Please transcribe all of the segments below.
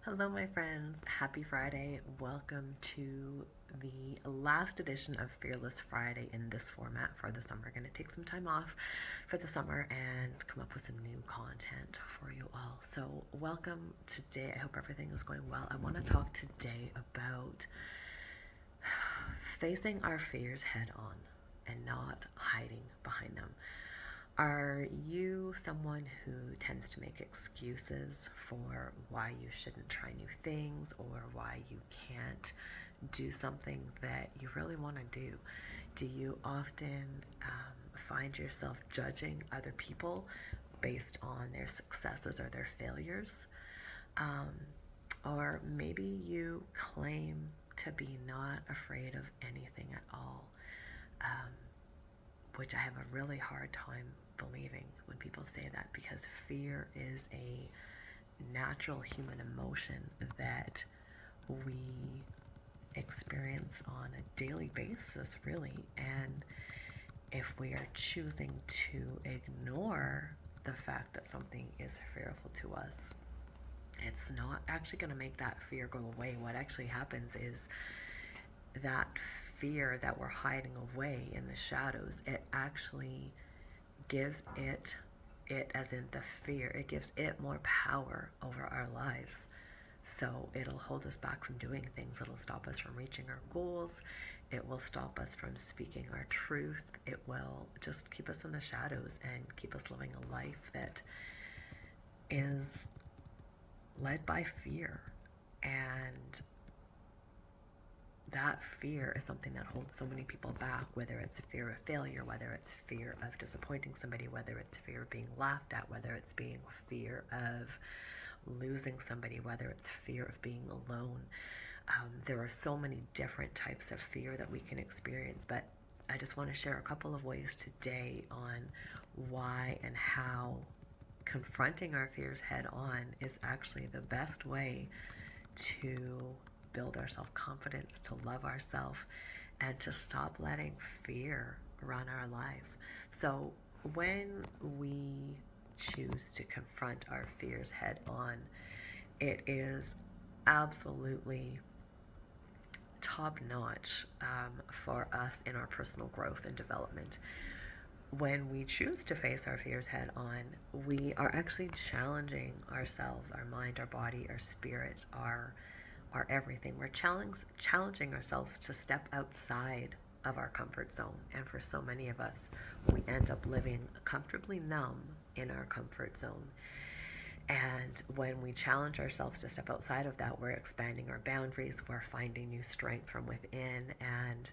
Hello, my friends. Happy Friday. Welcome to the last edition of Fearless Friday in this format for the summer. Going to take some time off for the summer and come up with some new content for you all. So, welcome today. I hope everything is going well. I want to talk today about facing our fears head on and not hiding behind them. Are you someone who tends to make excuses for why you shouldn't try new things or why you can't do something that you really want to do? Do you often find yourself judging other people based on their successes or their failures? Um, or maybe you claim to be not afraid of anything at all. Um, which I have a really hard time believing when people say that, because fear is a natural human emotion that we experience on a daily basis, really. And if we are choosing to ignore the fact that something is fearful to us, it's not actually going to make that fear go away. What actually happens is that fear that we're hiding away in the shadows, it actually gives it as in the fear, it gives it more power over our lives. So it'll hold us back from doing things. It'll stop us from reaching our goals. It will stop us from speaking our truth. It will just keep us in the shadows and keep us living a life that is led by fear. And that fear is something that holds so many people back, whether it's fear of failure, whether it's fear of disappointing somebody, whether it's fear of being laughed at, whether it's being fear of losing somebody, whether it's fear of being alone. There are so many different types of fear that we can experience, but I just want to share a couple of ways today on why and how confronting our fears head on is actually the best way to build our self confidence, to love ourselves, and to stop letting fear run our life. So, when we choose to confront our fears head on, it is absolutely top notch for us in our personal growth and development. When we choose to face our fears head on, we are actually challenging ourselves, our mind, our body, our spirit, our everything. We're challenging ourselves to step outside of our comfort zone. And for so many of us, we end up living comfortably numb in our comfort zone. And when we challenge ourselves to step outside of that, we're expanding our boundaries, we're finding new strength from within. And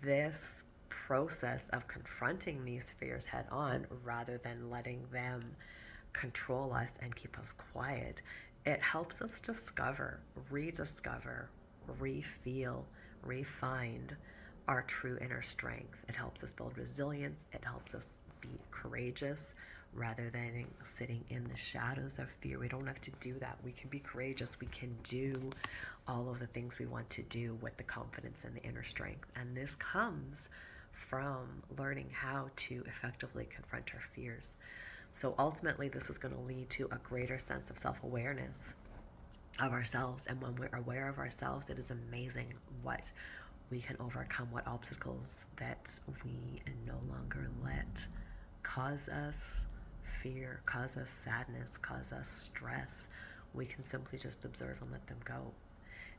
this process of confronting these fears head on rather than letting them control us and keep us quiet, it helps us discover, rediscover, refeel, refine our true inner strength. It helps us build resilience. It helps us be courageous rather than sitting in the shadows of fear. We don't have to do that. We can be courageous. We can do all of the things we want to do with the confidence and the inner strength. And this comes from learning how to effectively confront our fears. So ultimately, this is going to lead to a greater sense of self-awareness of ourselves. And when we're aware of ourselves, it is amazing what we can overcome, what obstacles that we no longer let cause us fear, cause us sadness, cause us stress. We can simply just observe and let them go.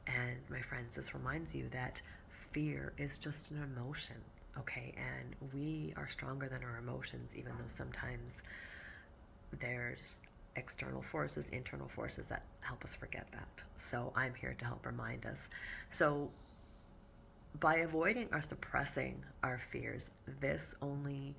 And my friends, this reminds you that fear is just an emotion, okay? And we are stronger than our emotions, even though sometimes there's external forces, internal forces that help us forget that. So I'm here to help remind us. So by avoiding or suppressing our fears, this only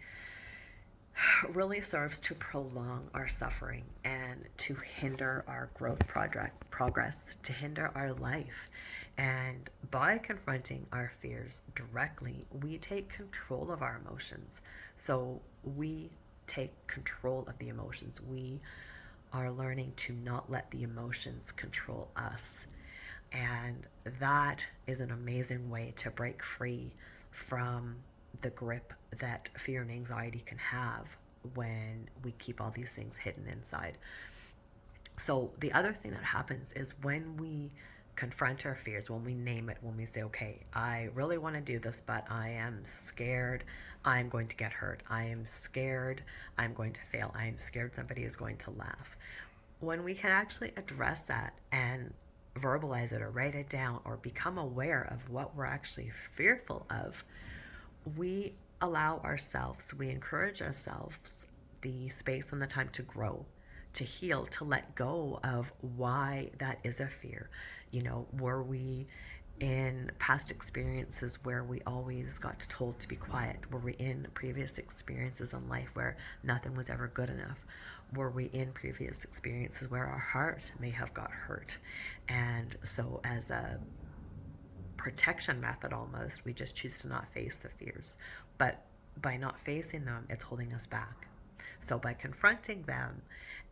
really serves to prolong our suffering and to hinder our growth progress, to hinder our life. And by confronting our fears directly, we take control of our emotions. So we take control of the emotions. We are learning to not let the emotions control us. And that is an amazing way to break free from the grip that fear and anxiety can have when we keep all these things hidden inside. So the other thing that happens is when we confront our fears, when we name it, when we say, okay, I really want to do this, but I am scared I'm going to get hurt. I am scared I'm going to fail. I am scared somebody is going to laugh. When we can actually address that and verbalize it or write it down or become aware of what we're actually fearful of, we allow ourselves, we encourage ourselves the space and the time to grow, to heal, to let go of why that is a fear. Were we in past experiences where we always got told to be quiet? Were we in previous experiences in life where nothing was ever good enough? Were we in previous experiences where our heart may have got hurt? And so, as a protection method almost, we just choose to not face the fears. But by not facing them, it's holding us back. So by confronting them,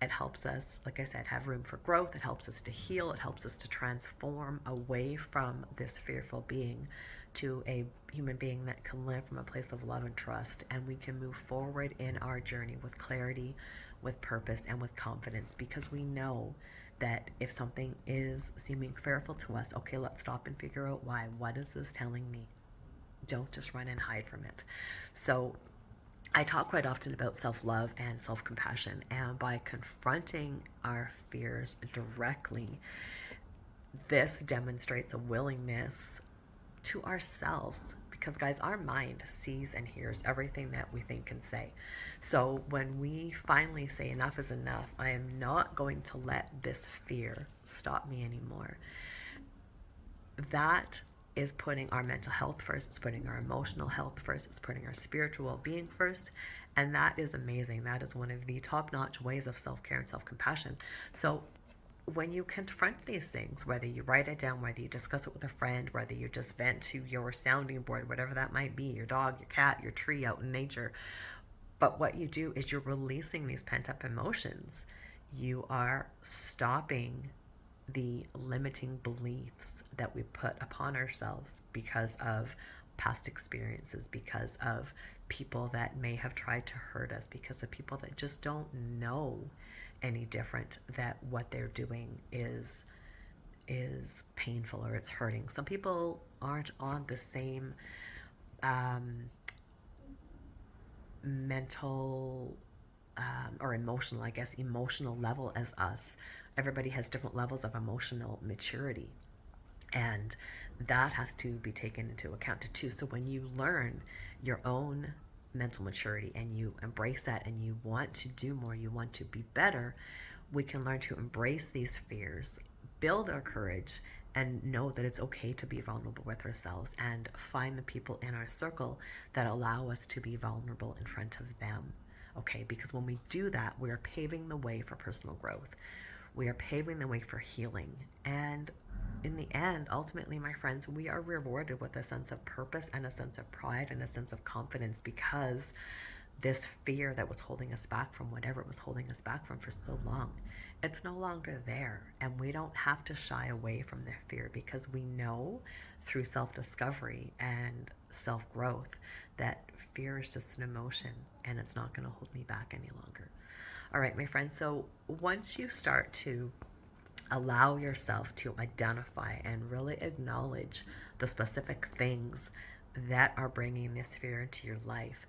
it helps us, like I said, have room for growth. It helps us to heal. It helps us to transform away from this fearful being to a human being that can live from a place of love and trust. And we can move forward in our journey with clarity, with purpose, and with confidence, because we know that if something is seeming fearful to us, okay, let's stop and figure out why. What is this telling me? Don't just run and hide from it. So I talk quite often about self-love and self-compassion, and by confronting our fears directly, this demonstrates a willingness to ourselves, because guys, our mind sees and hears everything that we think and say. So when we finally say enough is enough, I am not going to let this fear stop me anymore, that is putting our mental health first. It's putting our emotional health first. It's putting our spiritual well-being first. And that is amazing. That is one of the top-notch ways of self-care and self-compassion. So when you confront these things, whether you write it down, whether you discuss it with a friend, whether you just vent to your sounding board, whatever that might be, your dog, your cat, your tree out in nature, but what you do is you're releasing these pent-up emotions. You are stopping the limiting beliefs that we put upon ourselves because of past experiences, because of people that may have tried to hurt us, because of people that just don't know any different, that what they're doing is painful or it's hurting. Some people aren't on the same mental or emotional, I guess, emotional level as us. Everybody has different levels of emotional maturity, and that has to be taken into account too. So when you learn your own mental maturity and you embrace that and you want to do more, you want to be better, we can learn to embrace these fears, build our courage, and know that it's okay to be vulnerable with ourselves, and find the people in our circle that allow us to be vulnerable in front of them. Okay, because when we do that, we are paving the way for personal growth. We are paving the way for healing. And in the end, ultimately, my friends, we are rewarded with a sense of purpose and a sense of pride and a sense of confidence, because this fear that was holding us back from whatever it was holding us back from for so long, it's no longer there. And we don't have to shy away from the fear, because we know through self-discovery and self-growth that fear is just an emotion and it's not going to hold me back any longer. All right, my friends, so once you start to allow yourself to identify and really acknowledge the specific things that are bringing this fear into your life,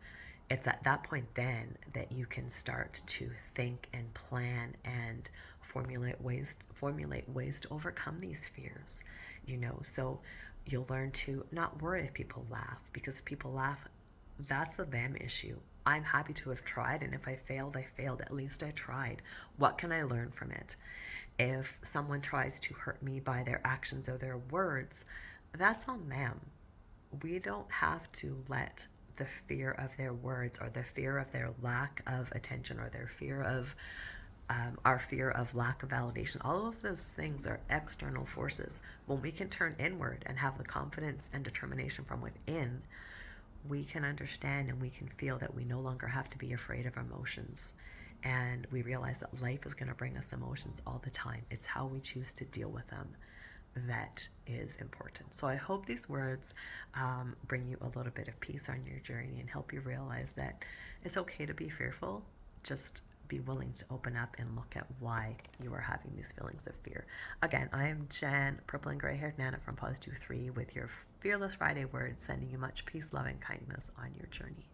it's at that point then that you can start to think and plan and formulate ways to overcome these fears. So you'll learn to not worry if people laugh, because if people laugh, that's a them issue. I'm happy to have tried, and if I failed, I failed. At least I tried. What can I learn from it? If someone tries to hurt me by their actions or their words, that's on them. We don't have to let the fear of their words, or the fear of their lack of attention, or their fear of our fear of lack of validation, all of those things are external forces. When we can turn inward and have the confidence and determination from within, we can understand and we can feel that we no longer have to be afraid of emotions. And we realize that life is going to bring us emotions all the time. It's how we choose to deal with them that is important. So I hope these words bring you a little bit of peace on your journey and help you realize that it's okay to be fearful. Just be willing to open up and look at why you are having these feelings of fear. Again, I am Jan, purple and gray haired Nana from Positive 3 with your Fearless Friday words, sending you much peace, love, and kindness on your journey.